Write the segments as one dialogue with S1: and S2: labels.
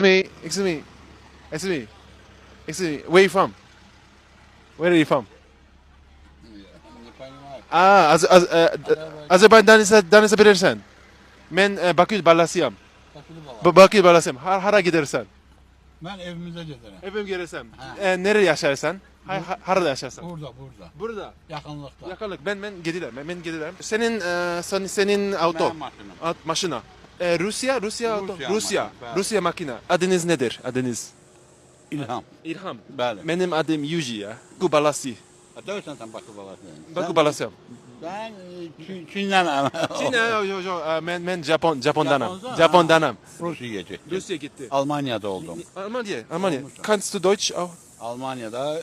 S1: me, excuse me, excuse me, excuse me. Where you from? Where are you from? Azerbaycan'dan bilirsen. Ben Bakü Balasıyam. Bakü Balasıyam. Hara gidersen.
S2: Ben evimize giderim.
S1: Evim gidersem. Nerede yaşarsan? Harada yaşarsan.
S2: Burada.
S1: Burada.
S2: Yakınlıkta.
S1: Yakınlık. Ben giderim. Senin auto.
S2: Benim maşınım.
S1: Maşına. Rusya auto.
S2: Rusya makine.
S1: Rusya makine. Adınız nedir? Adınız?
S2: İlham.
S1: İlham.
S2: Bəli.
S1: Benim adım Yuji ya. Bakü Balası.
S2: Dövsən sen Bakı balasını.
S1: Bakü Balasıyam.
S2: Ben Çin'den
S1: Çin, ben Japon'danım.
S2: Japon'dan?
S1: Japon'danım.
S2: Rusya'ya gittim.
S1: Rusya gitti.
S2: Almanya'da oldum.
S1: Almanya. Kannst du Deutsch auch?
S2: Almanya'da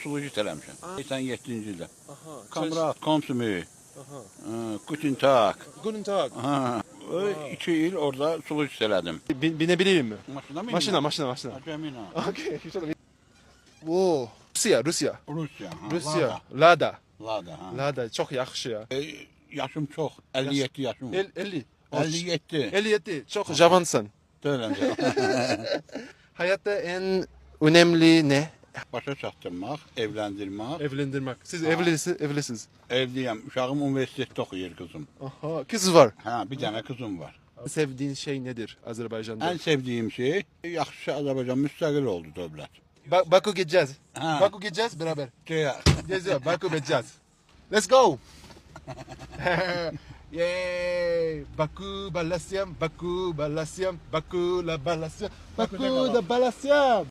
S2: sulucu eləmişəm. 87-ci ildə.
S1: Aha.
S2: Kamrat, komsumi, Guten Tag.
S1: Guten Tag.
S2: 2 il orada sulucu elədim.
S1: Binebilir mi?
S2: Maşına mı?
S1: Maşına.
S2: Cemina.
S1: Okay. Wow. Rusya.
S2: Rusya.
S1: Lada.
S2: Lada.
S1: Lada çok yakışı ya.
S2: Yaşım çok. 57 yaşım var.
S1: 50.
S2: 57.
S1: 57. Çok javansın.
S2: Deyiləm.
S1: Hayatta en önemli ne?
S2: Başa çatdırmaq, evləndirmək.
S1: Evlendirmek. Siz evlisiniz.
S2: Evliyəm. Uşağım universitetdə oxuyur qızım.
S1: Aha. Kız var.
S2: Ha, bir dənə qızım var.
S1: Sevdiğin şey nedir Azerbaycan'da?
S2: Ən sevdiyim şey, yaxşı Azərbaycan müstəqil oldu dövlət.
S1: Baku gideceğiz.
S2: Ha.
S1: Baku gideceğiz beraber.
S2: Deyə.
S1: Geziyor. Baku gideceğiz. Let's go. Yay. Baku Balasyam. Baku la Balasyam. Baku da Balasyam.